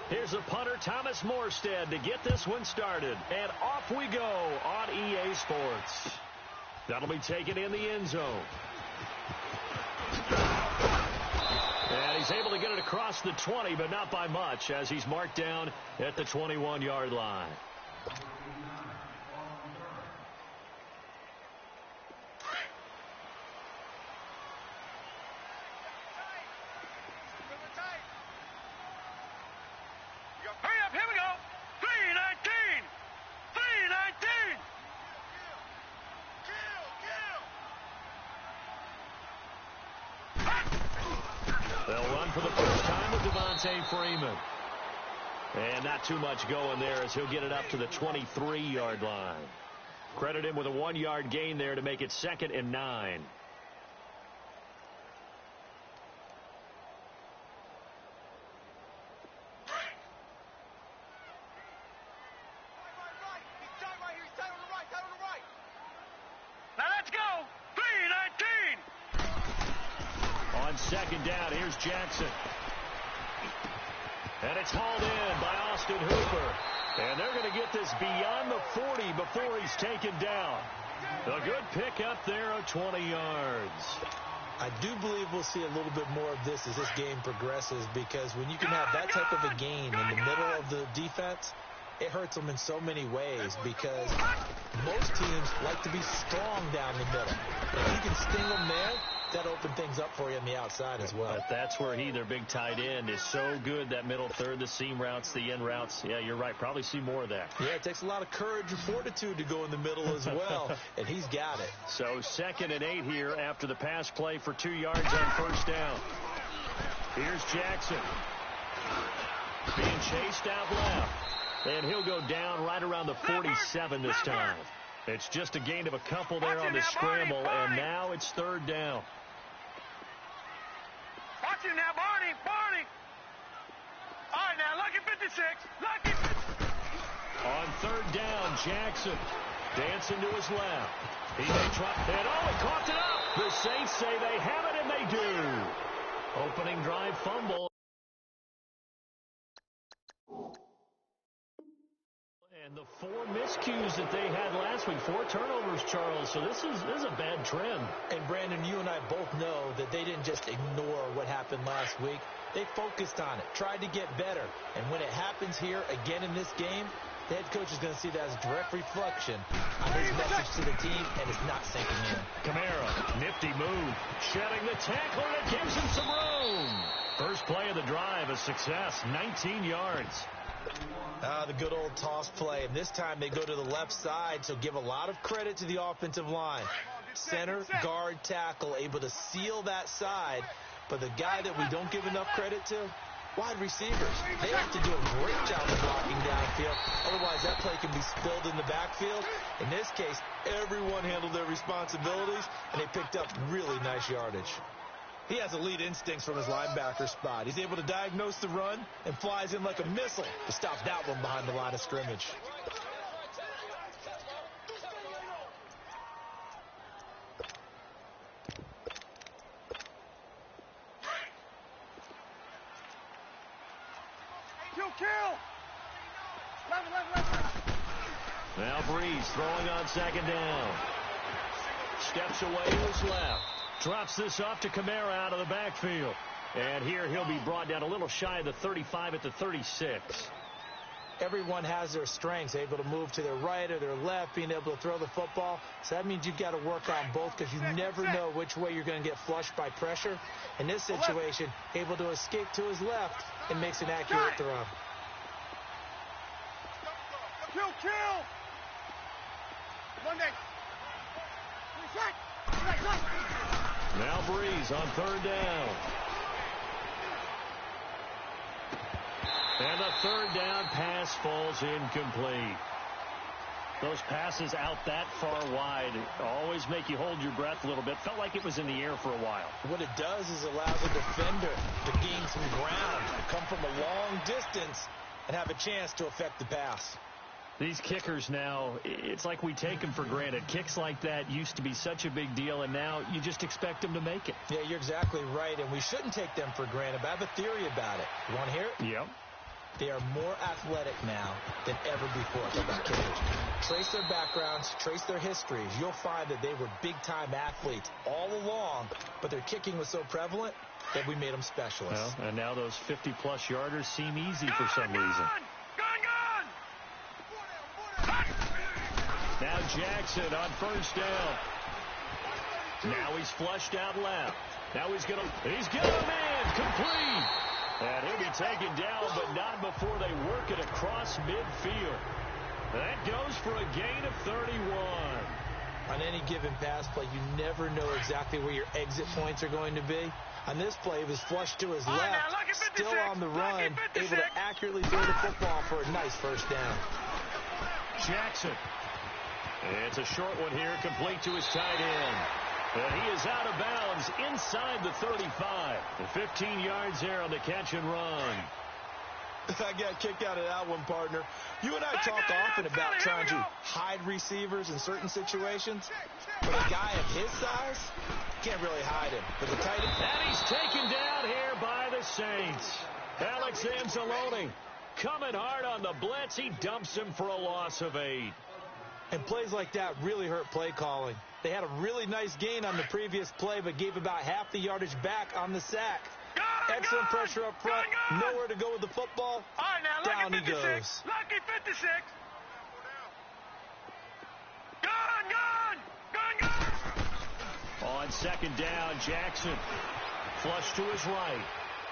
Here's the punter, Thomas Morstead, to get this one started. And off we go on EA Sports. That'll be taken in the end zone. And he's able to get it across the 20, but not by much, as he's marked down at the 21-yard line. Freeman. And not too much going there as he'll get it up to the 23-yard line. Credit him with a 1-yard gain there to make it 2nd and 9. Now let's go. 3-19. On 2nd down, here's Jackson. And it's hauled in by Austin Hooper. And they're going to get this beyond the 40 before he's taken down. A good pickup there of 20 yards. I do believe we'll see a little bit more of this as this game progresses, because when you can have that type of a gain in the middle of the defense, it hurts them in so many ways, because most teams like to be strong down the middle. If you can sting them there, that opened things up for you on the outside as well. But that's where their big tight end, is so good, that middle third, the seam routes, the end routes. Yeah, you're right. Probably see more of that. Yeah, it takes a lot of courage and fortitude to go in the middle as well, and he's got it. So 2nd and 8 here after the pass play for 2 yards on 1st down. Here's Jackson. Being chased out left. And he'll go down right around the 47 this time. It's just a gain of a couple there on the scramble, and now it's 3rd down. Watch it now, Barney. All right, now, lucky 56. Lucky. On 3rd down, Jackson dancing to his left. He may try, and he coughed it up. The Saints say they have it, and they do. Opening drive fumble. And the 4 miscues that they had last week, 4 turnovers, Charles. So this is a bad trend. And, Brandon, you and I both know that they didn't just ignore what happened last week. They focused on it, tried to get better. And when it happens here again in this game, the head coach is going to see that as a direct reflection on his message to the team, and it's not sinking in. Kamara, nifty move, shedding the tackle, and it gives him some room. First play of the drive, a success, 19 yards. The good old toss play, and this time they go to the left side, so give a lot of credit to the offensive line. Center, guard, tackle, able to seal that side, but the guy that we don't give enough credit to, wide receivers. They have to do a great job of blocking downfield, otherwise that play can be spilled in the backfield. In this case, everyone handled their responsibilities, and they picked up really nice yardage. He has elite instincts from his linebacker spot. He's able to diagnose the run and flies in like a missile to stop that one behind the line of scrimmage. Now Breeze throwing on 2nd down. Steps away to his left. Drops this off to Kamara out of the backfield. And here he'll be brought down a little shy of the 35 at the 36. Everyone has their strengths, able to move to their right or their left, being able to throw the football. So that means you've got to work on both, because you never know which way you're going to get flushed by pressure. In this situation, able to escape to his left and makes an accurate throw. Kill. Monday. Now Breeze on 3rd down. And the 3rd down pass falls incomplete. Those passes out that far wide always make you hold your breath a little bit. Felt like it was in the air for a while. What it does is allows a defender to gain some ground, to come from a long distance and have a chance to affect the pass. These kickers now, it's like we take them for granted. Kicks like that used to be such a big deal, and now you just expect them to make it. Yeah, you're exactly right, and we shouldn't take them for granted, but I have a theory about it. You want to hear it? Yep. They are more athletic now than ever before. About kickers. Trace their backgrounds, trace their histories. You'll find that they were big-time athletes all along, but their kicking was so prevalent that we made them specialists. Well, and now those 50-plus yarders seem easy for some reason. Now Jackson on first down. Now he's flushed out left. Now he's got a man complete. And he'll be taken down, but not before they work it across midfield. That goes for a gain of 31. On any given pass play, you never know exactly where your exit points are going to be. On this play, he was flushed to his left, still on the run, able to accurately throw the football for a nice first down. Jackson. It's a short one here, complete to his tight end. And he is out of bounds inside the 35. 15 yards there on the catch and run. I got kicked out of that one, partner. You and I talk often about trying to hide receivers in certain situations. But a guy of his size, can't really hide him. But the tight end... And he's taken down here by the Saints. Alex Anzalone coming hard on the blitz. He dumps him for a loss of 8. And plays like that really hurt play calling. They had a really nice gain on the previous play, but gave about half the yardage back on the sack. Excellent pressure up front. Nowhere to go with the football. Down he goes. Lucky 56. On second down, Jackson. Flush to his right.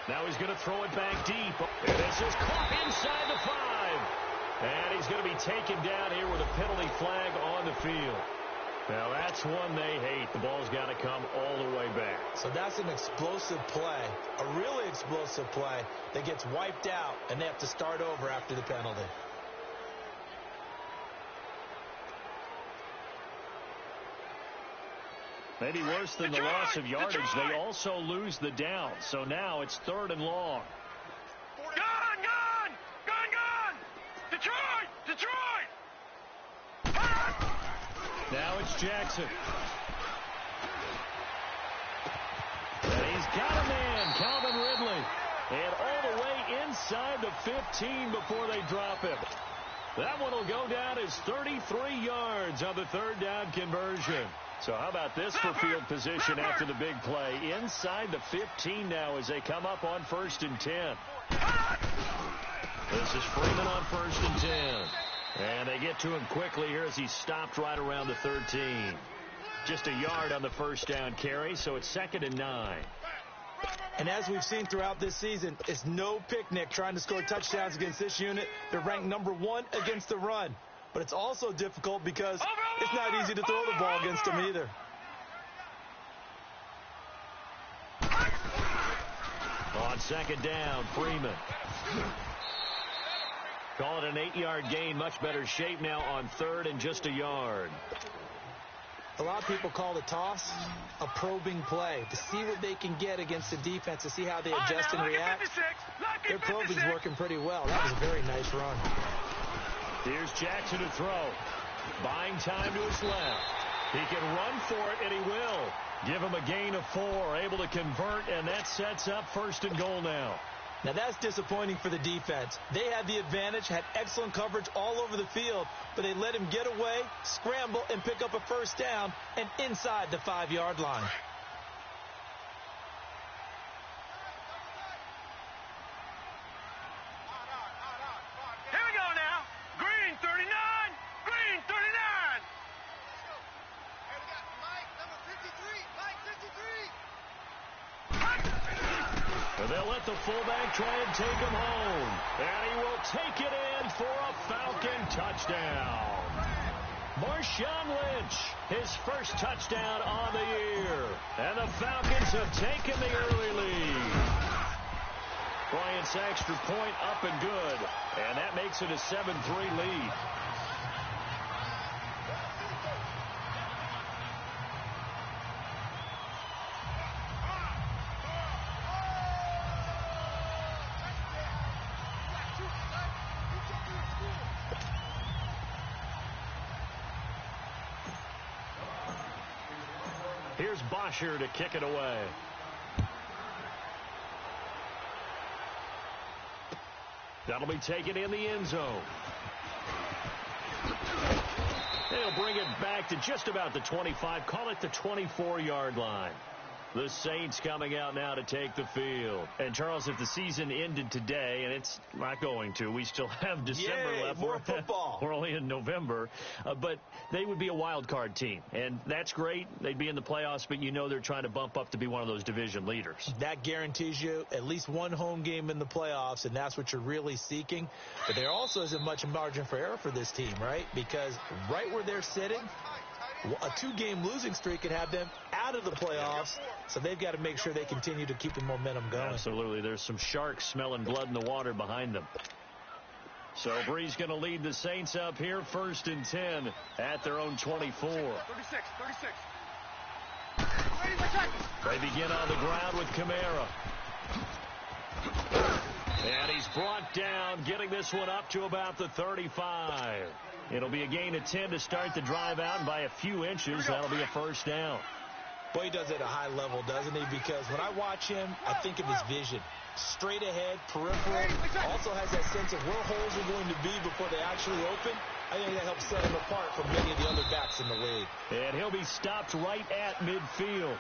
Now he's going to throw it back deep. And this is caught inside the 5. And he's going to be taken down here with a penalty flag on the field. Now, that's one they hate. The ball's got to come all the way back. So that's an explosive play, a really explosive play that gets wiped out, and they have to start over after the penalty. Maybe worse than the loss of yardage, they also lose the down. So now it's 3rd and long. Detroit! Now it's Jackson. And he's got a man, Calvin Ridley. And all the way inside the 15 before they drop him. That one will go down as 33 yards on the 3rd down conversion. So how about this for field position after the big play? Inside the 15 now as they come up on 1st and 10. This is Freeman on 1st and 10. And they get to him quickly here as he's stopped right around the 13. Just a yard on the first down carry, so it's 2nd and 9. And as we've seen throughout this season, it's no picnic trying to score touchdowns against this unit. They're ranked number 1 against the run. But it's also difficult because it's not easy to throw the ball against them either. On 2nd down, Freeman. Call it an 8-yard gain. Much better shape now on 3rd and just a yard. A lot of people call the toss a probing play to see what they can get against the defense, to see how they adjust and react. Their probing's working pretty well. That was a very nice run. Here's Jackson to throw. Buying time to his left. He can run for it, and he will. Give him a gain of 4. Able to convert, and that sets up 1st and goal now. Now, that's disappointing for the defense. They had the advantage, had excellent coverage all over the field, but they let him get away, scramble, and pick up a first down, and inside the 5-yard line. Here we go now. Green 39. Green 39. Hey, we got Mike, number 53. Mike 53. And they'll let the fullback try and take him home. And he will take it in for a Falcon touchdown. Marshawn Lynch, his first touchdown on the year. And the Falcons have taken the early lead. Bryant's extra point up and good. And that makes it a 7-3 lead. Here's Bosher to kick it away. That'll be taken in the end zone. They'll bring it back to just about the 25. Call it the 24-yard line. The Saints coming out now to take the field. And, Charles, if the season ended today, and it's not going to, we still have December left. More football. We're only in November. But they would be a wild card team. And that's great. They'd be in the playoffs, but you know they're trying to bump up to be one of those division leaders. That guarantees you at least one home game in the playoffs, and that's what you're really seeking. But there also isn't much margin for error for this team, right? Because right where they're sitting, a 2-game losing streak could have them out of the playoffs, so they've got to make sure they continue to keep the momentum going. Absolutely. There's some sharks smelling blood in the water behind them. So Bree's going to lead the Saints up here, 1st and 10 at their own 24. 36. They begin on the ground with Kamara. And he's brought down, getting this one up to about the 35. It'll be a gain of 10 to start the drive out, and by a few inches, that'll be a first down. Boy, he does it at a high level, doesn't he? Because when I watch him, I think of his vision. Straight ahead, peripheral, also has that sense of where holes are going to be before they actually open. I think that helps set him apart from many of the other backs in the league. And he'll be stopped right at midfield.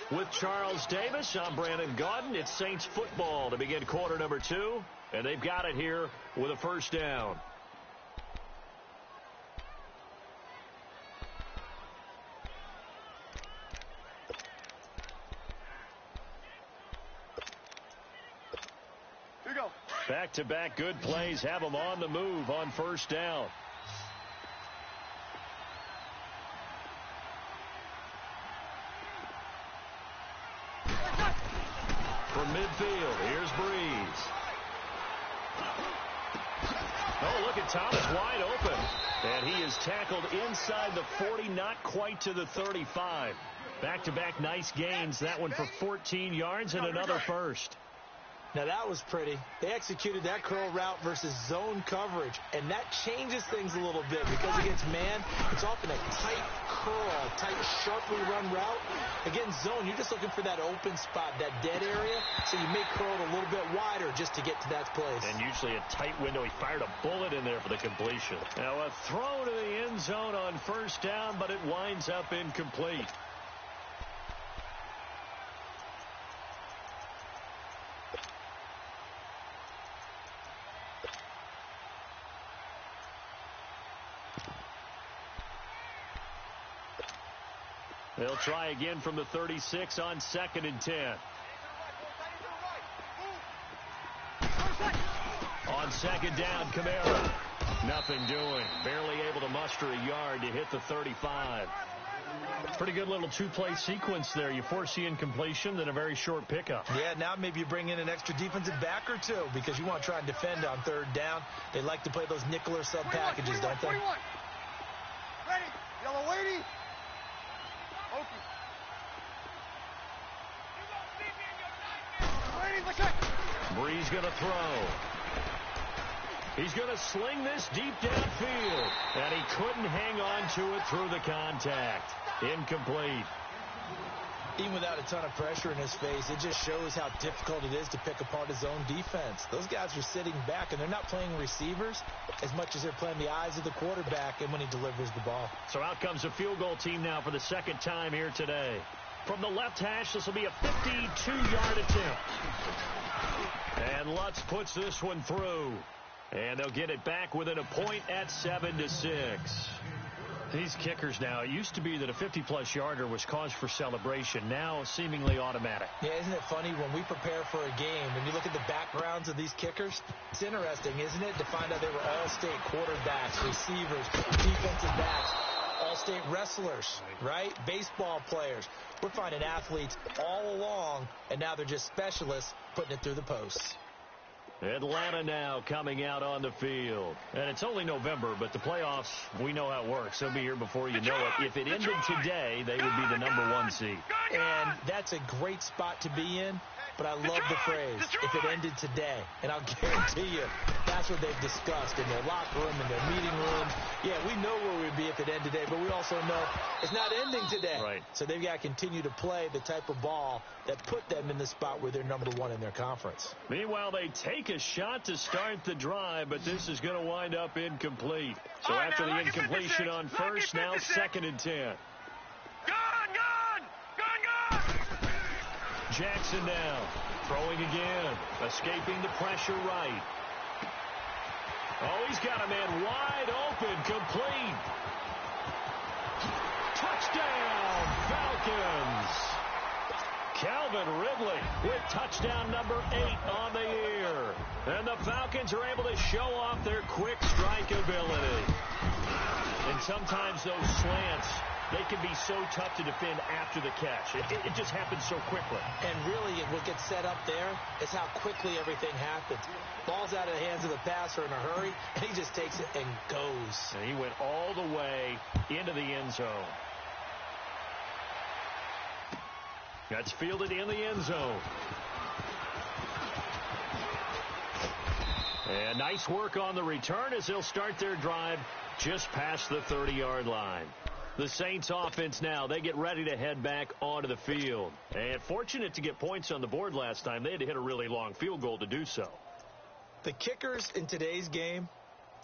With Charles Davis, I'm Brandon Gaudin. It's Saints football to begin quarter number 2, and they've got it here with a first down. Back-to-back good plays have them on the move on first down. From midfield, here's Breeze. Oh, look at Thomas wide open. And he is tackled inside the 40, not quite to the 35. Back-to-back nice gains. That one for 14 yards and another first. Now, that was pretty. They executed that curl route versus zone coverage, and that changes things a little bit because against man, it's often a tight curl, tight, sharply run route. Against zone, you're just looking for that open spot, that dead area, so you may curl it a little bit wider just to get to that place. And usually a tight window. He fired a bullet in there for the completion. Now, a throw to the end zone on first down, but it winds up incomplete. They'll try again from the 36 on 2nd and 10. On 2nd down, Kamara. Nothing doing. Barely able to muster a yard to hit the 35. Pretty good little 2-play sequence there. You force the incompletion, then a very short pickup. Yeah, now maybe you bring in an extra defensive back or two because you want to try and defend on 3rd down. They like to play those nickel or sub packages, don't they? 41. Ready. Yellow weighty. Bree's going to throw. He's going to sling this deep downfield. And he couldn't hang on to it through the contact. Incomplete. Even without a ton of pressure in his face, it just shows how difficult it is to pick apart his own defense. Those guys are sitting back, and they're not playing receivers as much as they're playing the eyes of the quarterback and when he delivers the ball. So out comes a field goal team now for the 2nd time here today. From the left hash, this will be a 52-yard attempt. And Lutz puts this one through. And they'll get it back within a point at 7-6. These kickers now, it used to be that a 50-plus yarder was cause for celebration. Now seemingly automatic. Yeah, isn't it funny when we prepare for a game, when you look at the backgrounds of these kickers, it's interesting, isn't it, to find out they were all-state quarterbacks, receivers, defensive backs, all-state wrestlers, right? Baseball players. We're finding athletes all along, and now they're just specialists putting it through the posts. Atlanta now coming out on the field. And it's only November, but the playoffs, we know how it works. They'll be here before you know it. If it ended today, they would be the number 1 seed. And that's a great spot to be in, but I love the phrase, if it ended today. And I'll guarantee you, that's what they've discussed in their locker room, in their meeting rooms. Yeah, we know where we'd be if it ended today, but we also know it's not ending today. Right. So they've got to continue to play the type of ball that put them in the spot where they're number one in their conference. Meanwhile, they take a shot to start the drive, but this is going to wind up incomplete. So after the incompletion on first, now 2nd and 10. Gone! Jackson now throwing again, escaping the pressure right. Oh, he's got a man wide open, complete. Touchdown, Falcons. Calvin Ridley with touchdown number 8 on the year. And the Falcons are able to show off their quick strike ability. And sometimes those slants, they can be so tough to defend after the catch. It just happens so quickly. And really, what gets set up there is how quickly everything happens. Ball's out of the hands of the passer in a hurry, and he just takes it and goes. And he went all the way into the end zone. That's fielded in the end zone. And nice work on the return as they'll start their drive just past the 30-yard line. The Saints offense now, they get ready to head back onto the field. And fortunate to get points on the board last time. They had to hit a really long field goal to do so. The kickers in today's game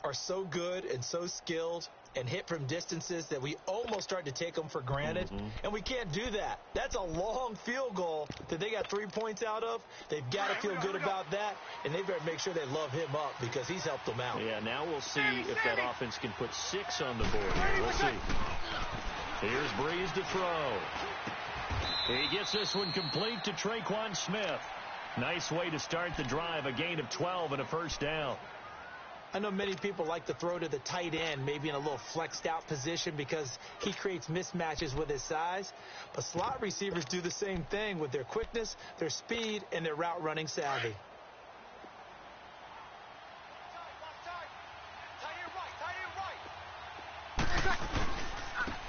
are so good and so skilled and hit from distances that we almost start to take them for granted. And we can't do that. That's a long field goal that they got 3 points out of. They've got to feel good about that, and they better make sure they love him up because he's helped them out. Yeah, now we'll see if that offense can put 6 on the board here. We'll see. Here's Breeze to throw. He gets this one complete to Traquan Smith. Nice way to start the drive, a gain of 12 and a first down. I know many people like to throw to the tight end, maybe in a little flexed out position because he creates mismatches with his size. But slot receivers do the same thing with their quickness, their speed, and their route running savvy.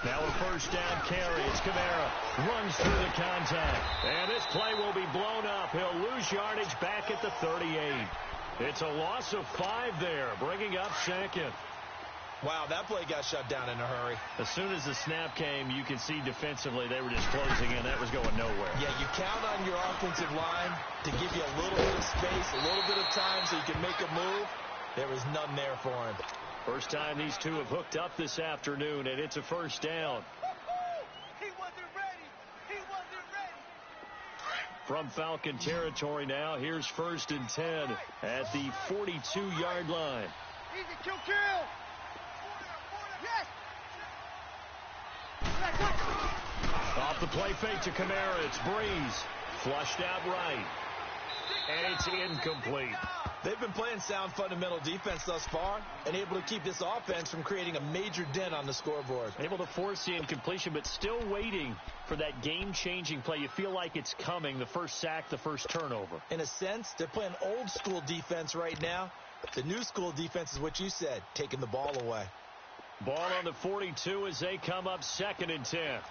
Now a first down carry. It's Kamara. Runs through the contact. And this play will be blown up. He'll lose yardage back at the 38. It's a loss of 5 there, bringing up 2nd. Wow, that play got shut down in a hurry. As soon as the snap came, you could see defensively they were just closing in. That was going nowhere. Yeah, you count on your offensive line to give you a little bit of space, a little bit of time so you can make a move. There was none there for him. First time these two have hooked up this afternoon, and it's a first down. He wasn't ready. He wasn't ready. From Falcon territory now, here's 1st and 10 at the 42-yard line. Easy, kill. Yes. Off the play fake to Kamara, it's Breeze. Flushed out right. And it's incomplete. They've been playing sound fundamental defense thus far and able to keep this offense from creating a major dent on the scoreboard. Able to force the incompletion, but still waiting for that game-changing play. You feel like it's coming, the first sack, the first turnover. In a sense, they're playing old-school defense right now. The new school defense is what you said, taking the ball away. Ball on the 42 as they come up 2nd and 10.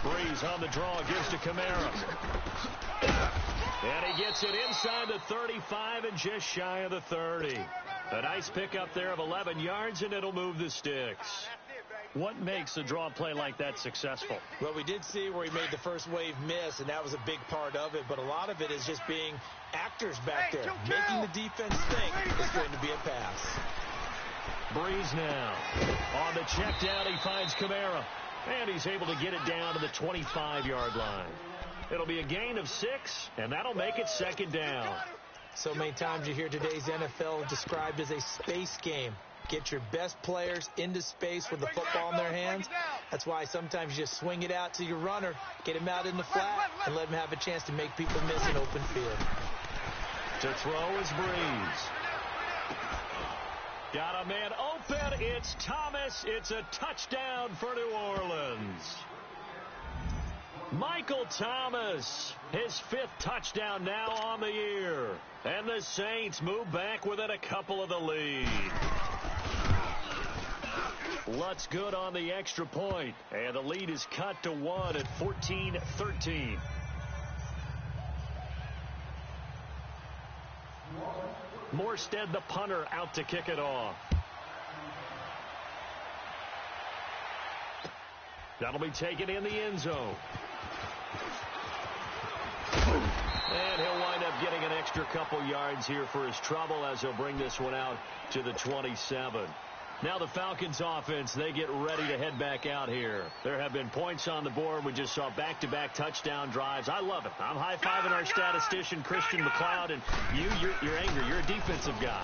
Breeze on the draw, gives to Kamara. And he gets it inside the 35 and just shy of the 30. A nice pickup there of 11 yards, and it'll move the sticks. What makes a draw play like that successful? Well, we did see where he made the first wave miss, and that was a big part of it. But a lot of it is just being actors back there, making the defense think it's going to be a pass. Breeze now. On the check down, he finds Kamara. And he's able to get it down to the 25-yard line. It'll be a gain of 6, and that'll make it 2nd down. So many times you hear today's NFL described as a space game. Get your best players into space with the football in their hands. That's why sometimes you just swing it out to your runner, get him out in the flat, and let him have a chance to make people miss an open field. To throw is Breeze. Got a man open. It's Thomas. It's a touchdown for New Orleans. Michael Thomas, his 5th touchdown now on the year. And the Saints move back within a couple of the lead. Lutz good on the extra point. And the lead is cut to 1 at 14-13. Morstead, the punter, out to kick it off. That'll be taken in the end zone. And he'll wind up getting an extra couple yards here for his trouble as he'll bring this one out to the 27. Now the Falcons offense, they get ready to head back out here. There have been points on the board. We just saw back-to-back touchdown drives. I love it. I'm high-fiving our statistician, Christian McLeod, and you're angry. You're a defensive guy.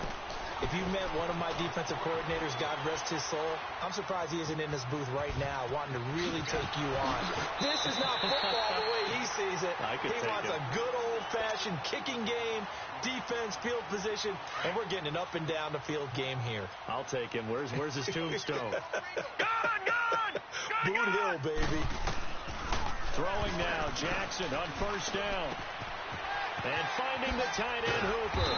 If you met one of my defensive coordinators, God rest his soul, I'm surprised he isn't in this booth right now wanting to really take you on. This is not football the way he sees it. He wants a good old-fashioned kicking game, defense, field position, and we're getting an up-and-down the field game here. I'll take him. Where's his tombstone? Boot Hill, baby. Throwing now, Jackson on first down. And finding the tight end, Hooper.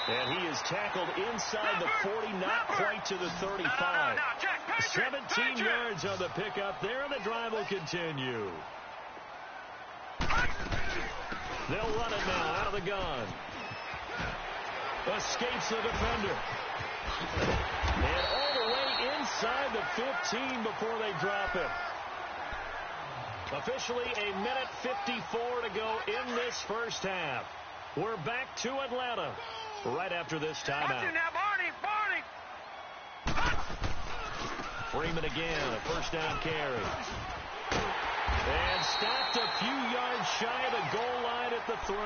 And he is tackled inside the 40, not quite to the 35. 17 yards on the pickup there, and the drive will continue. They'll run it now out of the gun. Escapes the defender. And all the way inside the 15 before they drop it. Officially a minute 54 to go in this first half. We're back to Atlanta right after this timeout. Freeman again, a first down carry. And stopped a few yards shy of the goal line at the 3.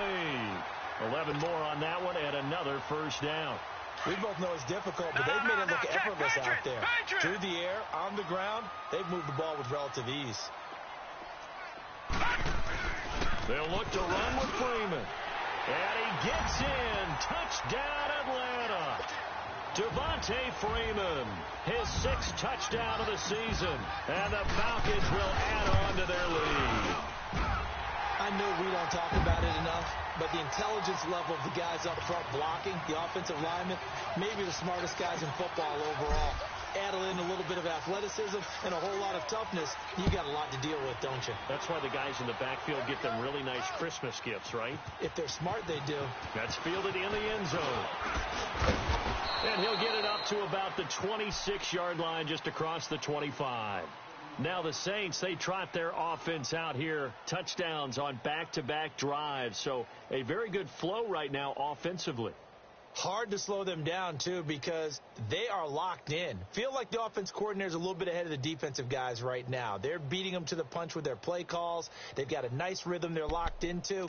11 more on that one and another first down. We both know it's difficult, but they've made it look effortless out there. Through the air, on the ground, they've moved the ball with relative ease. They'll look to run with Freeman. And he gets in. Touchdown, Atlanta. Devontae Freeman, his 6th touchdown of the season. And the Falcons will add on to their lead. I know we don't talk about it enough, but the intelligence level of the guys up front blocking, the offensive linemen, maybe the smartest guys in football overall. Add in a little bit of athleticism and a whole lot of toughness, you got a lot to deal with, don't you? That's why the guys in the backfield get them really nice Christmas gifts, right? If they're smart, they do. That's fielded in the end zone. And he'll get it up to about the 26-yard line, just across the 25. Now the Saints, they trot their offense out here. Touchdowns on back-to-back drives. So a very good flow right now offensively. Hard to slow them down, too, because they are locked in. Feel like the offense coordinator is a little bit ahead of the defensive guys right now. They're beating them to the punch with their play calls. They've got a nice rhythm they're locked into.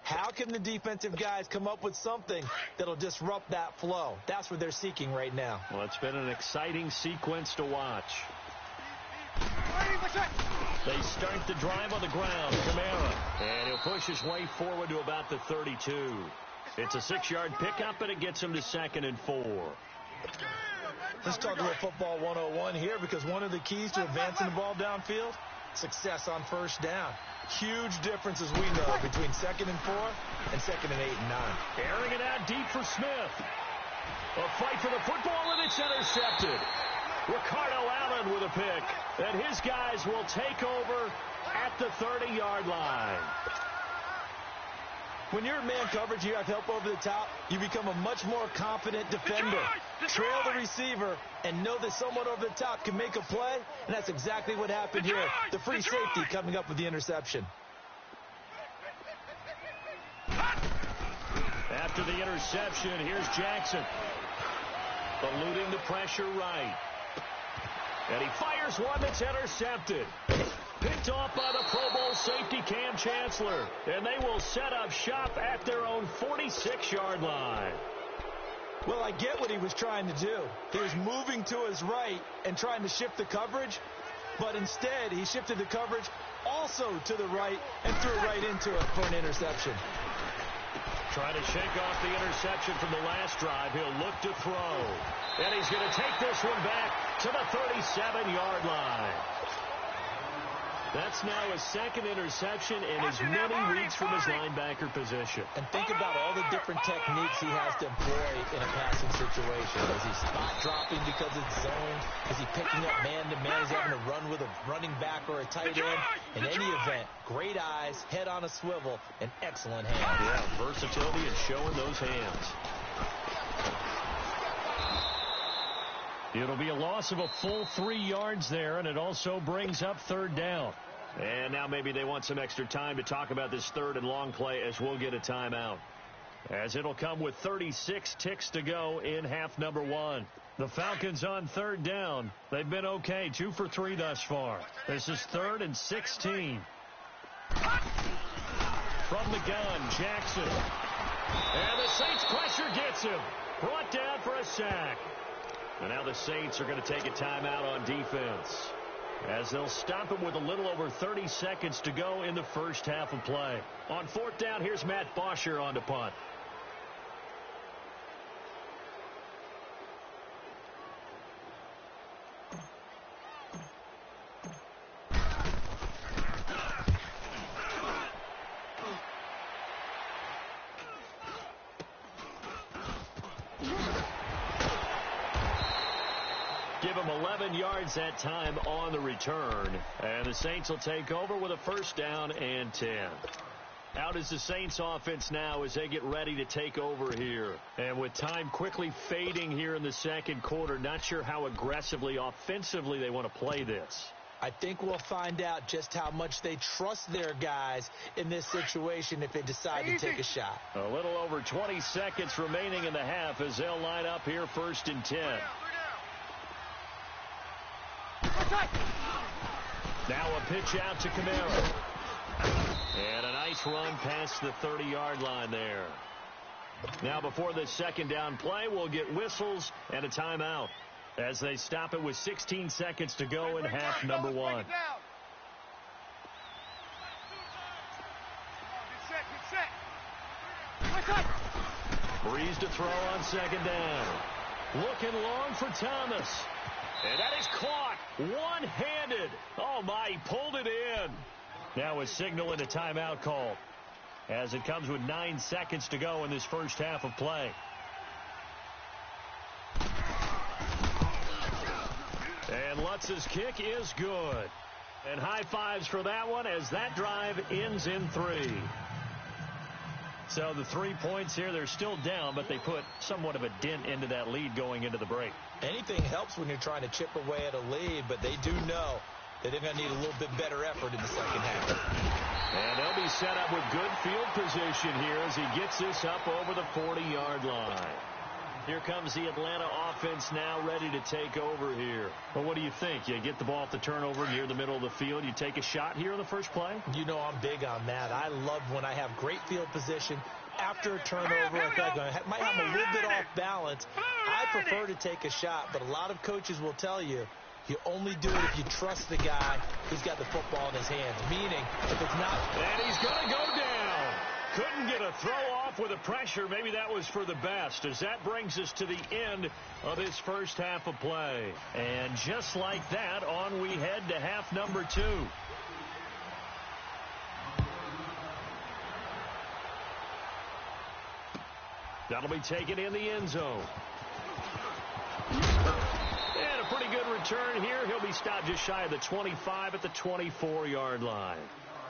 How can the defensive guys come up with something that'll disrupt that flow? That's what they're seeking right now. Well, it's been an exciting sequence to watch. They start the drive on the ground. Kamara. And he'll push his way forward to about the 32. It's a 6-yard pickup, and it gets him to 2nd and 4. Let's talk about football 101 here, because one of the keys to advancing the ball downfield, success on first down. Huge difference, as we know, between 2nd and 4 and 2nd and 8 and 9. Airing it out deep for Smith. A fight for the football, and it's intercepted. Ricardo Allen with a pick, and his guys will take over at the 30-yard line. When you're in man coverage, you have help over the top, you become a much more confident defender. Trail the receiver and know that someone over the top can make a play, and that's exactly what happened here. The free safety coming up with the interception. After the interception, here's Jackson. Eluding the pressure right. And he fires one that's intercepted. Picked off by the Pro Bowl safety Cam Chancellor. And they will set up shop at their own 46-yard line. Well, I get what he was trying to do. He was moving to his right and trying to shift the coverage. But instead, he shifted the coverage also to the right and threw right into it for an interception. Trying to shake off the interception from the last drive. He'll look to throw. And he's going to take this one back to the 37-yard line. That's now his 2nd interception in as many weeks from his linebacker position. And think about all the different techniques he has to employ in a passing situation. Is he spot dropping because it's zone? Is he picking up man-to-man? Is he having to run with a running back or a tight end? In any event, great eyes, head on a swivel, and excellent hands. Yeah, versatility and showing those hands. It'll be a loss of a full 3 yards there, and it also brings up third down. And now maybe they want some extra time to talk about this third and long play as we'll get a timeout. As it'll come with 36 ticks to go in half number 1. The Falcons on third down. They've been okay, 2 for 3 thus far. This is 3rd and 16. From the gun, Jackson. And the Saints pressure gets him. Brought down for a sack. And now the Saints are going to take a timeout on defense, as they'll stop him with a little over 30 seconds to go in the first half of play. On 4th down, here's Matt Bosher on to punt. Give him 11 yards that time on the return. And the Saints will take over with a 1st down and 10. Out is the Saints offense now as they get ready to take over here. And with time quickly fading here in the second quarter, not sure how aggressively, offensively they want to play this. I think we'll find out just how much they trust their guys in this situation if they decide to take a shot. A little over 20 seconds remaining in the half as they'll line up here 1st and 10. Now a pitch out to Kamara. And a nice run past the 30-yard line there. Now before the 2nd down play, we'll get whistles and a timeout as they stop it with 16 seconds to go in half number 1. Breeze to throw on 2nd down. Looking long for Thomas. And that is caught one-handed. Oh, my, he pulled it in. Now a signal and a timeout call as it comes with 9 seconds to go in this first half of play. And Lutz's kick is good. And high fives for that one as that drive ends in 3. So the 3 points here, they're still down, but they put somewhat of a dent into that lead going into the break. Anything helps when you're trying to chip away at a lead, but they do know that they're going to need a little bit better effort in the second half. And they'll be set up with good field position here as he gets this up over the 40-yard line. Here comes the Atlanta offense now ready to take over here. Well, what do you think? You get the ball off the turnover near the middle of the field. You take a shot here on the first play? You know I'm big on that. I love when I have great field position. After a turnover, I think I might have a little bit off balance. I prefer to take a shot, but a lot of coaches will tell you, you only do it if you trust the guy who's got the football in his hands. Meaning, if it's not... And he's going to go down. Couldn't get a throw off with the pressure. Maybe that was for the best, as that brings us to the end of this first half of play. And just like that, on we head to half number 2. That'll be taken in the end zone. And a pretty good return here. He'll be stopped just shy of the 25 at the 24-yard line.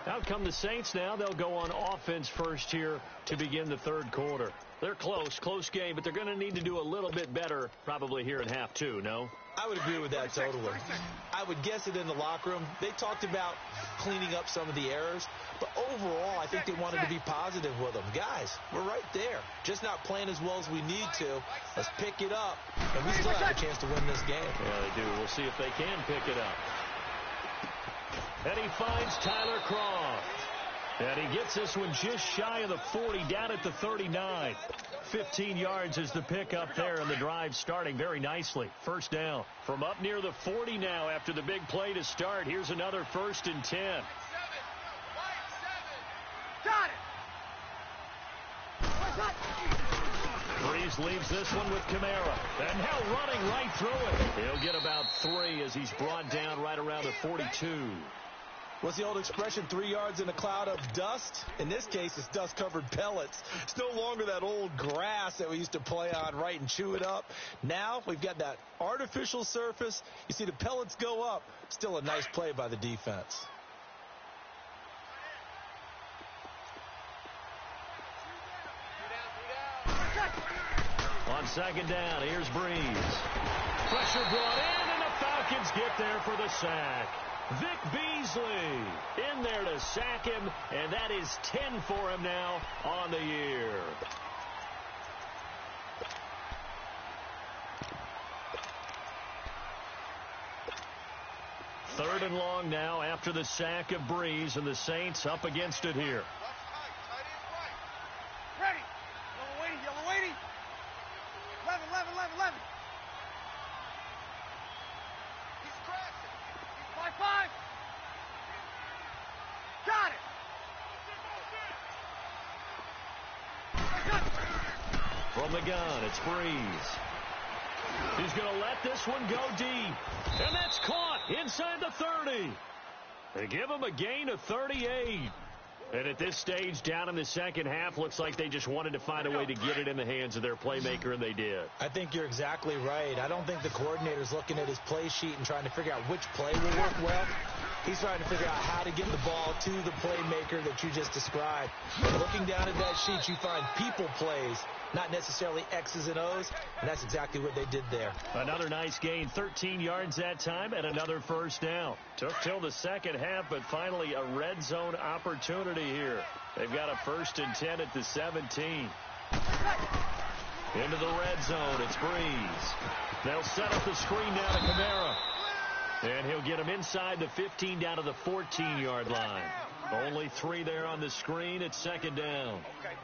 Out come the Saints now. They'll go on offense first here to begin the third quarter. They're close game, but they're going to need to do a little bit better probably here in half 2, no? I would agree with that totally. I would guess it in the locker room. They talked about cleaning up some of the errors, but overall I think they wanted to be positive with them. Guys, we're right there. Just not playing as well as we need to. Let's pick it up, and we still have a chance to win this game. Yeah, they do. We'll see if they can pick it up. And he finds Tyler Croft. And he gets this one just shy of the 40, down at the 39. 15 yards is the pickup there, and the drive starting very nicely. First down from up near the 40 now after the big play to start. Here's another 1st and 10. Got it. Breeze leaves this one with Kamara. And now running right through it. He'll get about 3 as he's brought down right around the 42. What's the old expression, 3 yards in a cloud of dust? In this case, it's dust-covered pellets. It's no longer that old grass that we used to play on, right, and chew it up. Now we've got that artificial surface. You see the pellets go up. Still a nice play by the defense. On second down. Here's Breeze. Pressure brought in, and the Falcons get there for the sack. Vic Beasley in there to sack him, and that is 10 for him now on the year. Third and long now after the sack of Breeze, and the Saints up against it here. Ready. Yellow waiting. 11. He's crashing. 5-5. Got it. From the gun, it's Breeze. He's going to let this one go deep. And that's caught inside the 30. They give him a gain of 38. And at this stage, down in the second half, looks like they just wanted to find a way to get it in the hands of their playmaker, and they did. I think you're exactly right. I don't think the coordinator's looking at his play sheet and trying to figure out which play will work well. He's trying to figure out how to get the ball to the playmaker that you just described. And looking down at that sheet, you find people plays, not necessarily X's and O's, and that's exactly what they did there. Another nice gain, 13 yards that time, and another first down. Took till the second half, but finally a red zone opportunity here. They've got a 1st and 10 at the 17. Into the red zone, it's Breeze. They'll set up the screen down to Kamara. And he'll get him inside the 15 down to the 14-yard line. Only 3 there on the screen. It's second down.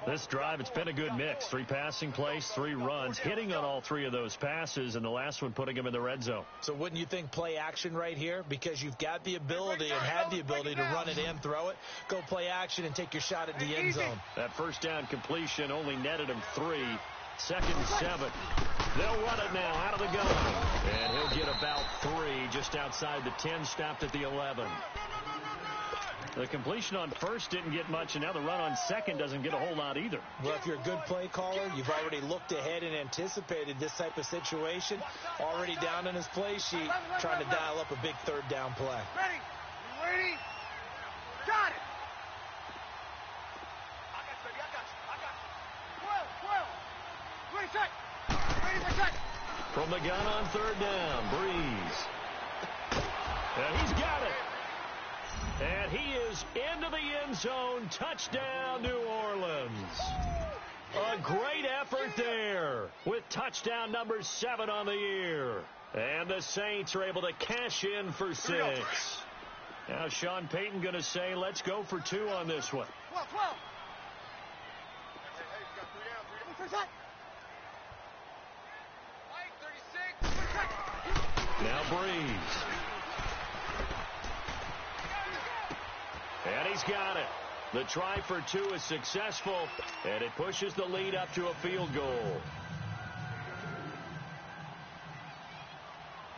This drive, it's been a good mix. 3 passing plays, 3 runs, hitting on all 3 of those passes, and the last one putting him in the red zone. So wouldn't you think play action right here? Because you've got the ability and had the ability to run it and throw it. Go play action and take your shot at the end zone. That first down completion only netted him 3. 2nd and 7. They'll run it now out of the gun. And he'll get about 3 just outside the 10, stopped at the 11. The completion on first didn't get much, and now the run on second doesn't get a whole lot either. Well, if you're a good play caller, you've already looked ahead and anticipated this type of situation. Already down in his play sheet, trying to dial up a big third down play. Ready. Got it. I got you. 12. Ready, set. From the gun on third down, Breeze. And he's got it. And he is into the end zone. Touchdown, New Orleans. A great effort there with touchdown number 7 on the year. And the Saints are able to cash in for 6. Now Sean Payton going to say, let's go for 2 on this one. 12. Now Breeze. And he's got it. The try for 2 is successful, and it pushes the lead up to a field goal.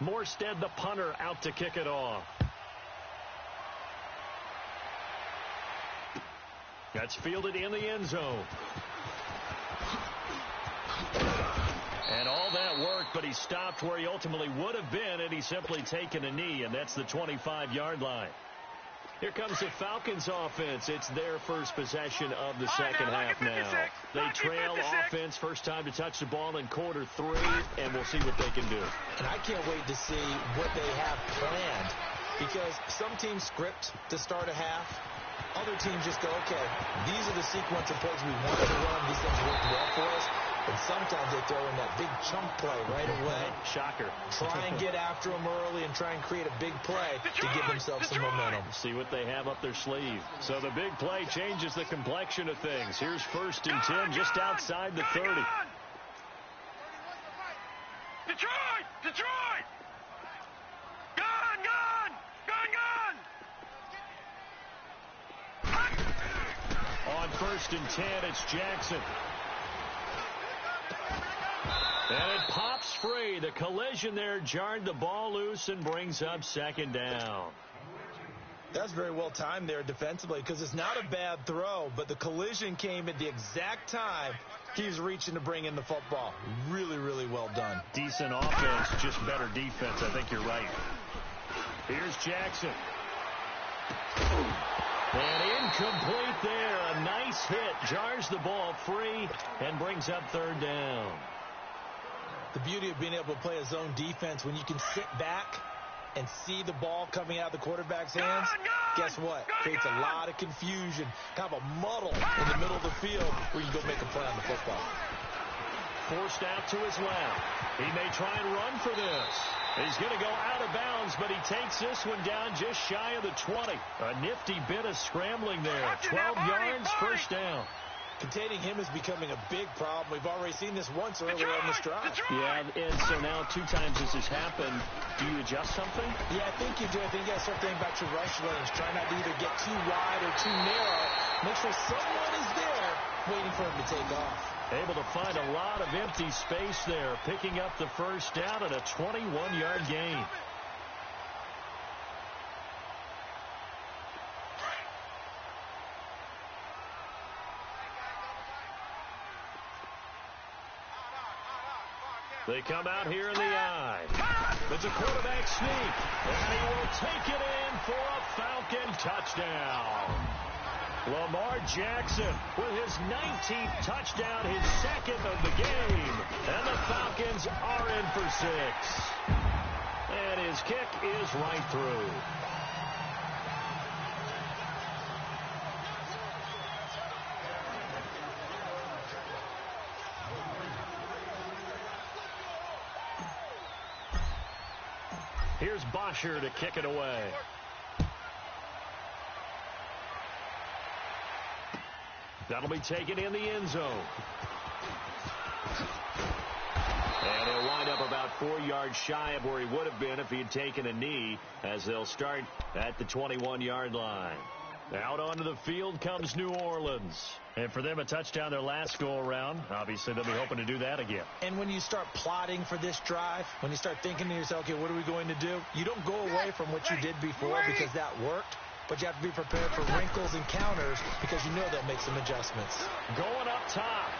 Morstead, the punter, out to kick it off. That's fielded in the end zone. And all that worked, but he stopped where he ultimately would have been had he simply taken a knee, and that's the 25-yard line. Here comes the Falcons offense. It's their first possession of the second half now. They trail offense, first time to touch the ball in quarter 3, and we'll see what they can do. And I can't wait to see what they have planned, because some teams script to start a half. Other teams just go, okay, these are the sequence of plays we want to run. These things work well for us. And sometimes they throw in that big chunk play right away. Shocker. Try and get after them early and try and create a big play to give themselves some momentum. See what they have up their sleeve. So the big play changes the complexion of things. Here's 1st and 10 just outside the 30. Detroit! On 1st and 10, it's Jackson. And it pops free. The collision there jarred the ball loose and brings up second down. That's very well timed there defensively, because it's not a bad throw, but the collision came at the exact time he was reaching to bring in the football. Really, really well done. Decent offense, just better defense. I think you're right. Here's Jackson. And incomplete there. A nice hit. Jars the ball free and brings up third down. The beauty of being able to play a zone defense when you can sit back and see the ball coming out of the quarterback's hands, guess what? Creates a lot of confusion, kind of a muddle in the middle of the field where you can go make a play on the football. Forced out to his left. He may try and run for this. He's going to go out of bounds, but he takes this one down just shy of the 20. A nifty bit of scrambling there. 12 yards, first down. Containing him is becoming a big problem. We've already seen this once earlier on this drive. Yeah, and so now 2 times this has happened. Do you adjust something? Yeah, I think you do. I think you got to start thinking about your rush lanes. Try not to either get too wide or too narrow. Make sure someone is there waiting for him to take off. Able to find a lot of empty space there, picking up the first down and a 21-yard gain. They come out here in the I. It's a quarterback sneak, and he will take it in for a Falcon touchdown. Lamar Jackson with his 19th touchdown, his second of the game. And the Falcons are in for 6. And his kick is right through. Here's Bosher to kick it away. That'll be taken in the end zone. And he'll wind up about 4 yards shy of where he would have been if he had taken a knee, as they'll start at the 21-yard line. Out onto the field comes New Orleans. And for them, a touchdown their last go-around. Obviously, they'll be hoping to do that again. And when you start plotting for this drive, when you start thinking to yourself, okay, what are we going to do? You don't go away from what you did before because that worked. But you have to be prepared for wrinkles and counters because you know they'll make some adjustments. Going up top.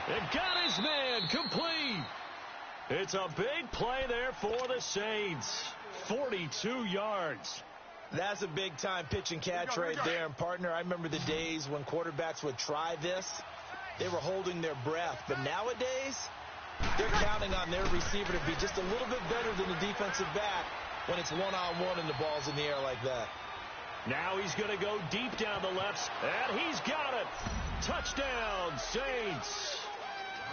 It got his man complete. It's a big play there for the Saints. 42 yards. That's a big-time pitch and catch right there. And, partner, I remember the days when quarterbacks would try this. They were holding their breath. But nowadays, they're counting on their receiver to be just a little bit better than the defensive back when it's one-on-one and the ball's in the air like that. Now he's going to go deep down the left, and he's got it. Touchdown, Saints.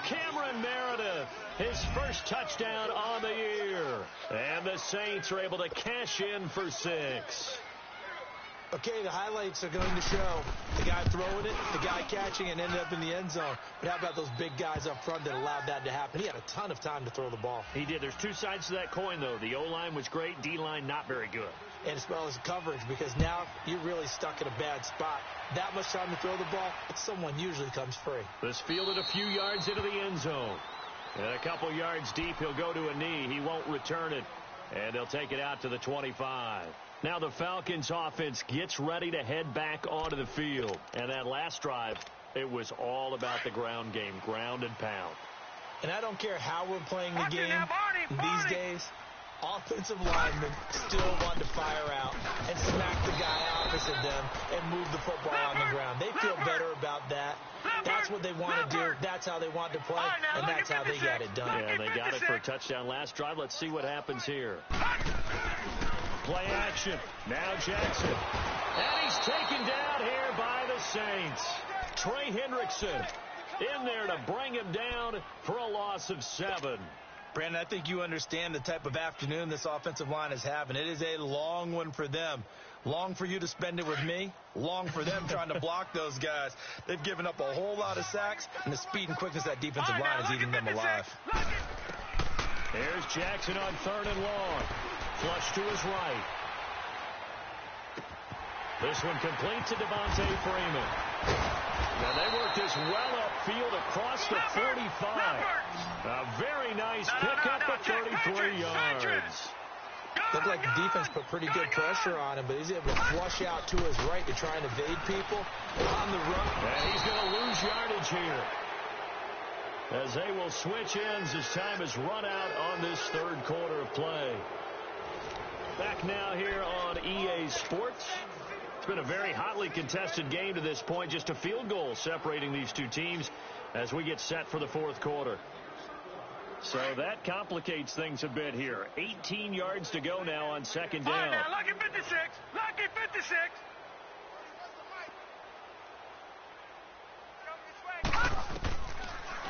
Cameron Meredith, his first touchdown on the year. And the Saints are able to cash in for 6. Okay, the highlights are going to show the guy throwing it, the guy catching it, and ended up in the end zone. But how about those big guys up front that allowed that to happen? He had a ton of time to throw the ball. He did. There's 2 sides to that coin, though. The O-line was great, D-line not very good. And as well as coverage, because now you're really stuck in a bad spot. That much time to throw the ball, someone usually comes free. This fielded a few yards into the end zone. And a couple yards deep, he'll go to a knee. He won't return it. And they'll take it out to the 25. Now the Falcons offense gets ready to head back onto the field. And that last drive, it was all about the ground game, ground and pound. And I don't care how we're playing the game these days, offensive linemen still want to fire out and smack the guy opposite them and move the football on the ground. They feel better about that. That's what they want to do. That's how they want to play, and that's how they got it done. Yeah, they got it for a touchdown last drive. Let's see what happens here. Play action. Now Jackson. And he's taken down here by the Saints. Trey Hendrickson in there to bring him down for a loss of 7. Brandon, I think you understand the type of afternoon this offensive line is having. It is a long one for them. Long for you to spend it with me. Long for them trying to block those guys. They've given up a whole lot of sacks, and the speed and quickness of that defensive line is eating them alive. Here's Jackson on 3rd and long. Flush to his right. This one complete to Devontae Freeman. Now they work this well upfield across the 45. A very nice pickup of 33 yards. Looked like the defense put pretty good pressure on him, but he's able to flush out to his right to try and evade people on the run. And he's going to lose yardage here, as they will switch ends as time is run out on this 3rd quarter of play. Back now here on EA Sports. It's been a very hotly contested game to this point. Just a field goal separating these two teams as we get set for the 4th quarter. So that complicates things a bit here. 18 yards to go now on second down. All right, now, lucky 56. Lucky 56.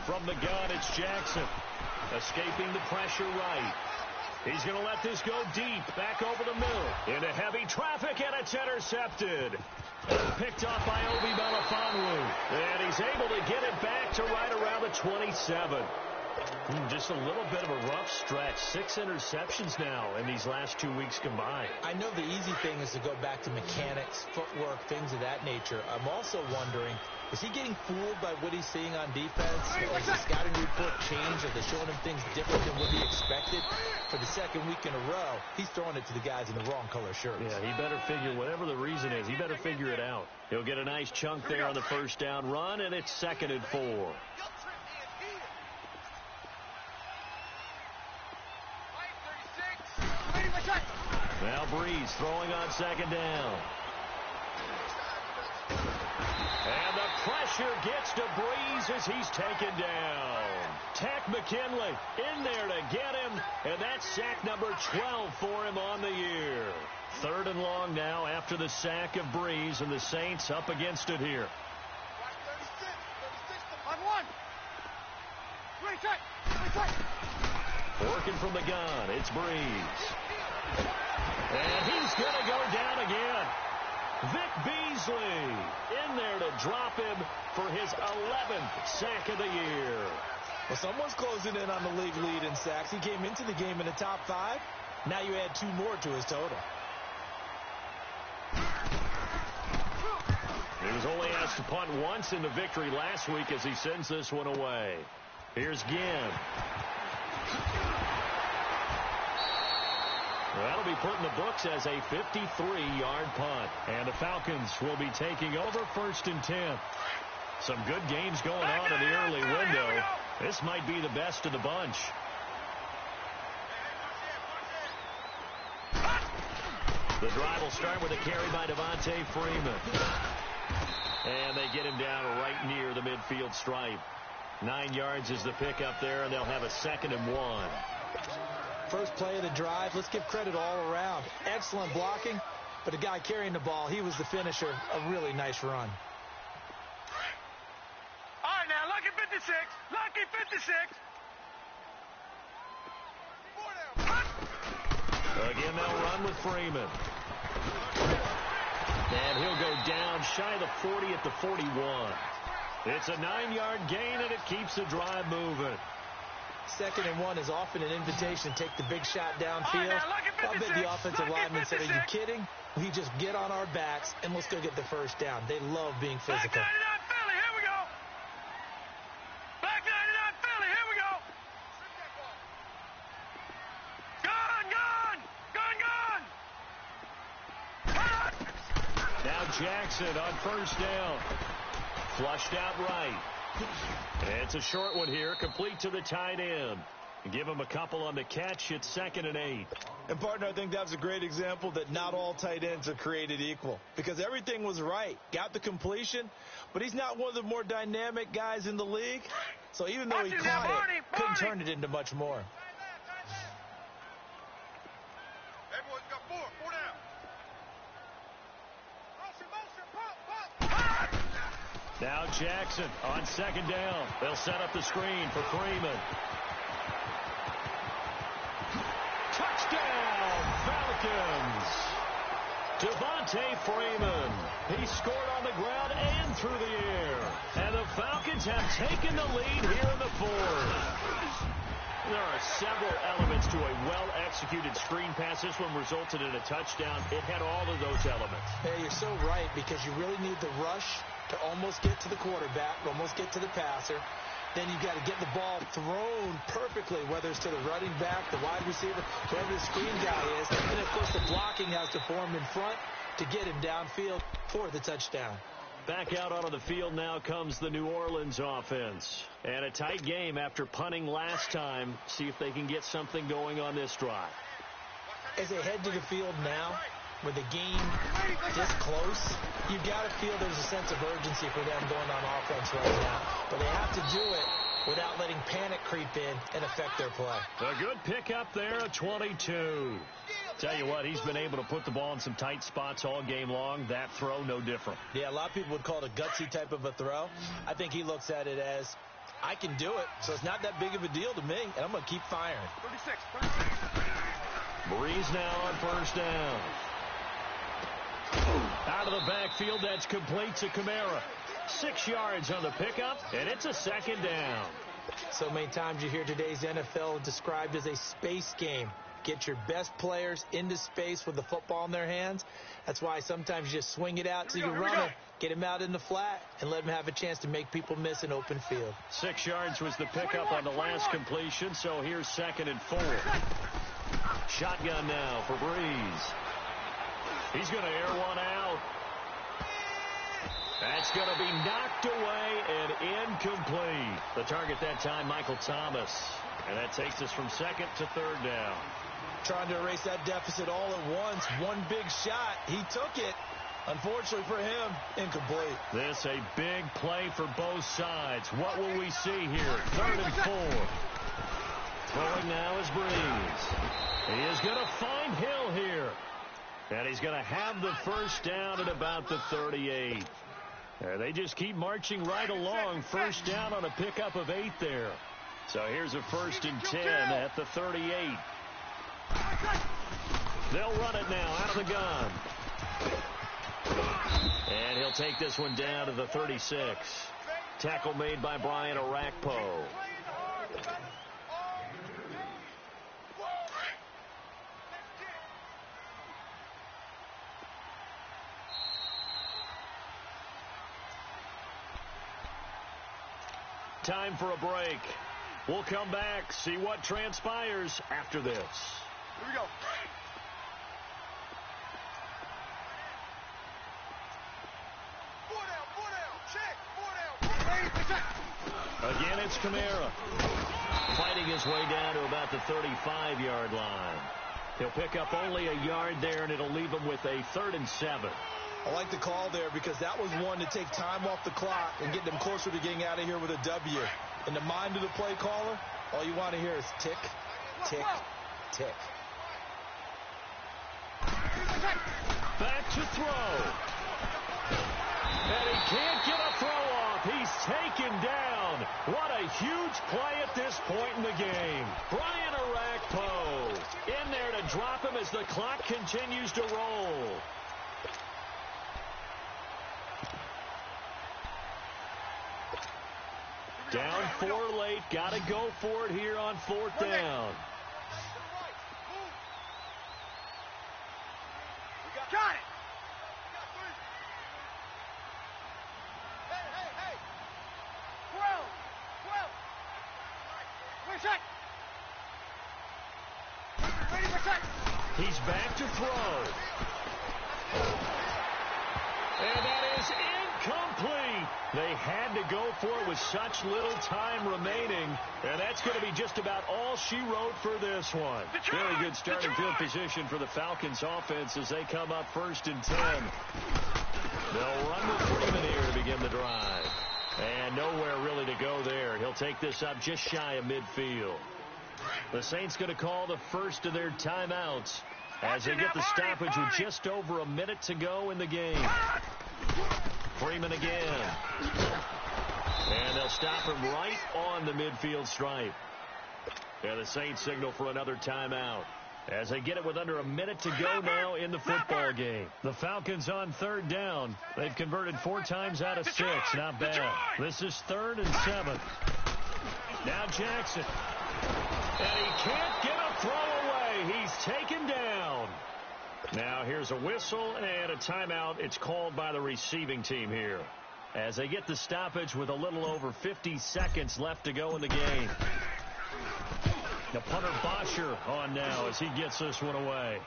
From the gun, it's Jackson. Escaping the pressure right. He's going to let this go deep. Back over the middle. Into heavy traffic, and it's intercepted. Picked off by Obi Melifonwu. And he's able to get it back to right around the 27. Just a little bit of a rough stretch. 6 interceptions now in these last 2 weeks combined. I know the easy thing is to go back to mechanics, footwork, things of that nature. I'm also wondering, is he getting fooled by what he's seeing on defense? Has the scouting report changed? Are they showing him things different than what he expected? For the second week in a row, he's throwing it to the guys in the wrong color shirts. Yeah, he better figure, whatever the reason is, he better figure it out. He'll get a nice chunk there on the first down run, and it's 2nd and 4. Now Breeze throwing on second down. And the pressure gets to Breeze as he's taken down. Tack McKinley in there to get him, and that's sack number 12 for him on the year. 3rd and long now after the sack of Breeze, and the Saints up against it here. Working from the gun, it's Breeze. And he's going to go down again. Vic Beasley in there to drop him for his 11th sack of the year. Well, someone's closing in on the league lead in sacks. He came into the game in the top 5. Now you add 2 more to his total. He was only asked to punt once in the victory last week as he sends this one away. Here's Ginn. That'll be put in the books as a 53-yard punt. And the Falcons will be taking over 1st and 10. Some good games going on in the early window. This might be the best of the bunch. The drive will start with a carry by Devontae Freeman. And they get him down right near the midfield stripe. 9 yards is the pickup there, and they'll have a 2nd and 1. First play of the drive, let's give credit all around. Excellent blocking, but the guy carrying the ball, he was the finisher. A really nice run. All right, now, lucky 56. Lucky 56. Again, they'll run with Freeman. And he'll go down shy of the 40 at the 41. It's a 9-yard gain, and it keeps the drive moving. 2nd and 1 is often an invitation to take the big shot downfield. I bet the offensive lineman said, are you kidding? We just get on our backs, and let's go get the first down. They love being physical. Back 99 Philly, here we go. Back 99 Philly, here we go. Gun. Now Jackson on first down. Flushed out right. It's a short one here, complete to the tight end. Give him a couple on the catch. It's 2nd and 8. And, partner, I think that's a great example that not all tight ends are created equal. Because everything was right. Got the completion, but he's not one of the more dynamic guys in the league. So even though he caught it, couldn't turn it into much more. Everyone's got 4 down. Now Jackson on 2nd down. They'll set up the screen for Freeman. Touchdown, Falcons. Devontae Freeman. He scored on the ground and through the air. And the Falcons have taken the lead here in the 4th. There are several elements to a well-executed screen pass. This one resulted in a touchdown. It had all of those elements. Yeah, you're so right, because you really need the rush to almost get to the quarterback, almost get to the passer. Then you've got to get the ball thrown perfectly, whether it's to the running back, the wide receiver, whoever the screen guy is. And, of course, the blocking has to form in front to get him downfield for the touchdown. Back out onto the field now comes the New Orleans offense. And a tight game after punting last time. See if they can get something going on this drive. As they head to the field now, with the game this close, you've got to feel there's a sense of urgency for them going on offense right now. But they have to do it without letting panic creep in and affect their play. A good pickup there, a 22. Tell you what, he's been able to put the ball in some tight spots all game long. That throw, no different. Yeah, a lot of people would call it a gutsy type of a throw. I think he looks at it as, I can do it, so it's not that big of a deal to me, and I'm going to keep firing. 36. Breeze now on first down. Out of the backfield, that's complete to Kamara. 6 yards on the pickup, and it's a second down. So many times you hear today's NFL described as a space game. Get your best players into space with the football in their hands. That's why sometimes you just swing it out to your runner, get him out in the flat, and let him have a chance to make people miss an open field. 6 yards was the pickup on the last completion, so here's 2nd and 4. Shotgun now for Breeze. He's going to air one out. That's going to be knocked away and incomplete. The target that time, Michael Thomas. And that takes us from 2nd to 3rd down. Trying to erase that deficit all at once. One big shot. He took it. Unfortunately for him, incomplete. This a big play for both sides. What will we see here? 3rd and 4. Throwing now is Breeze. He is going to find Hill here. And he's going to have the first down at about the 38. They just keep marching right along. First down on a pickup of 8 there. So here's a 1st and 10 at the 38. They'll run it now out of the gun. And he'll take this one down to the 36. Tackle made by Brian Orakpo. Time for a break. We'll come back, see what transpires after this. Here we go. Four down. Check. 4 down. Again, it's Kamara. Fighting his way down to about the 35-yard line. He'll pick up only a yard there, and it'll leave him with a 3rd and 7. I like the call there because that was one to take time off the clock and get them closer to getting out of here with a W. In the mind of the play caller, all you want to hear is tick, tick, tick. Back to throw. And he can't get a throw off. He's taken down. What a huge play at this point in the game. Brian Orakpo in there to drop him as the clock continues to roll. Down 4 late. Got to go for it here on 4th down. Got it. Hey. 12. Where's that? Ready for set. He's back to throw. And that is incomplete. They had to go for it with such little time remaining. And that's going to be just about all she wrote for this one. Very good starting field position for the Falcons offense as they come up 1st and 10. They'll run with Freeman here to begin the drive. And nowhere really to go there. He'll take this up just shy of midfield. The Saints going to call the first of their timeouts as they get the stoppage with just over a minute to go in the game. Freeman again. And they'll stop him right on the midfield stripe. And the Saints signal for another timeout as they get it with under a minute to go now in the football game. The Falcons on 3rd down. They've converted 4 times out of 6. Not bad. This is 3rd and 7. Now Jackson. And he can't get a throw away. He's taken down. Now here's a whistle and a timeout. It's called by the receiving team here as they get the stoppage with a little over 50 seconds left to go in the game. The punter Bosher on now as he gets this one away.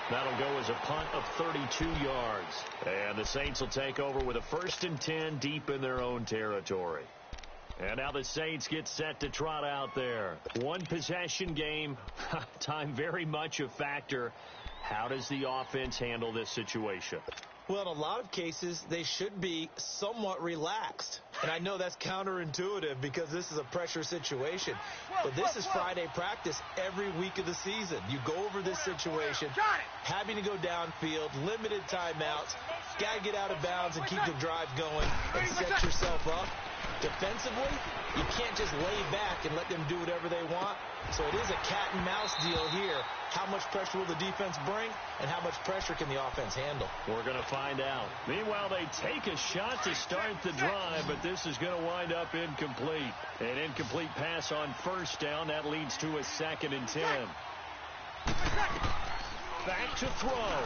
That'll go as a punt of 32 yards. And the Saints will take over with a 1st and 10 deep in their own territory. And now the Saints get set to trot out there. 1 possession game. Time very much a factor. How does the offense handle this situation? Well, in a lot of cases, they should be somewhat relaxed. And I know that's counterintuitive because this is a pressure situation. But this is Friday practice every week of the season. You go over this situation, having to go downfield, limited timeouts, got to get out of bounds and keep the drive going and set yourself up. Defensively, you can't just lay back and let them do whatever they want. So it is a cat-and-mouse deal here. How much pressure will the defense bring, and how much pressure can the offense handle? We're going to find out. Meanwhile, they take a shot to start the drive, but this is going to wind up incomplete. An incomplete pass on first down. That leads to a 2nd and 10. Back to throw.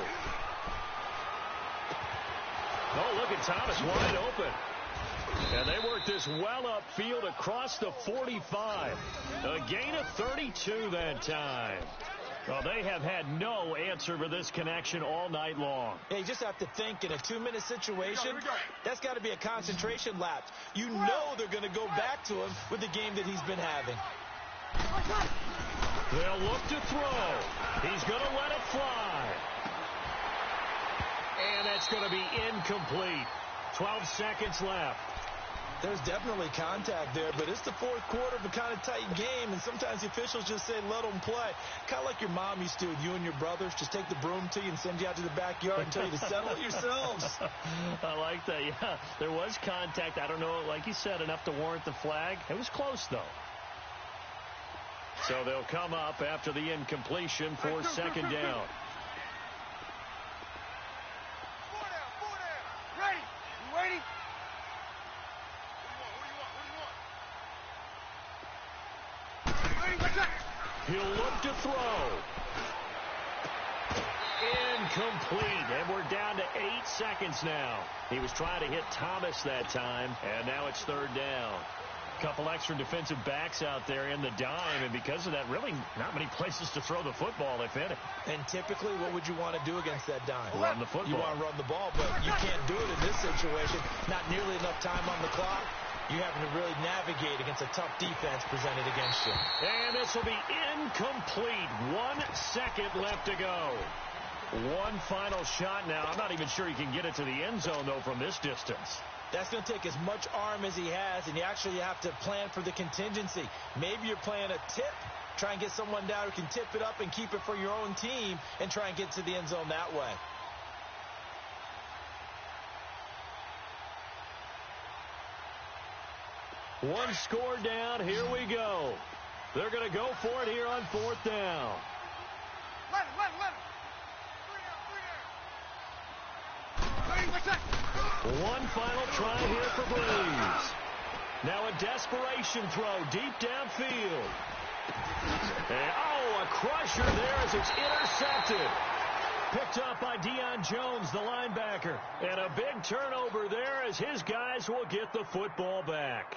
Oh, look at Thomas wide open. And they work this well upfield across the 45. A gain of 32 that time. Well, they have had no answer for this connection all night long. Yeah, you just have to think in a 2-minute situation, that's got to be a concentration lapse. You know they're going to go back to him with the game that he's been having. They'll look to throw. He's going to let it fly. And that's going to be incomplete. 12 seconds left. There's definitely contact there, but it's the fourth quarter of a kind of tight game, and sometimes the officials just say, let them play. Kind of like your mom used to, you and your brothers just take the broom to you and send you out to the backyard and tell you to settle it yourselves. I like that, yeah. There was contact. I don't know, like you said, enough to warrant the flag. It was close, though. So they'll come up after the incompletion for 2nd down. Ready? You ready? He'll look to throw. Incomplete. And we're down to 8 seconds now. He was trying to hit Thomas that time, and now it's 3rd down. Couple extra defensive backs out there in the dime, and because of that, really not many places to throw the football, if any. And typically, what would you want to do against that dime? Run the football. You want to run the ball, but you can't do it in this situation. Not nearly enough time on the clock. You having to really navigate against a tough defense presented against you. And this will be incomplete. 1 second left to go. One final shot now. I'm not even sure he can get it to the end zone, though, from this distance. That's going to take as much arm as he has, and you actually have to plan for the contingency. Maybe you're playing a tip. Try and get someone down who can tip it up and keep it for your own team and try and get to the end zone that way. One score down. Here we go. They're going to go for it here on 4th down. Let him. One final try here for Breeze. Now a desperation throw deep downfield. And, a crusher there as it's intercepted. Picked up by Deion Jones, the linebacker. And a big turnover there as his guys will get the football back.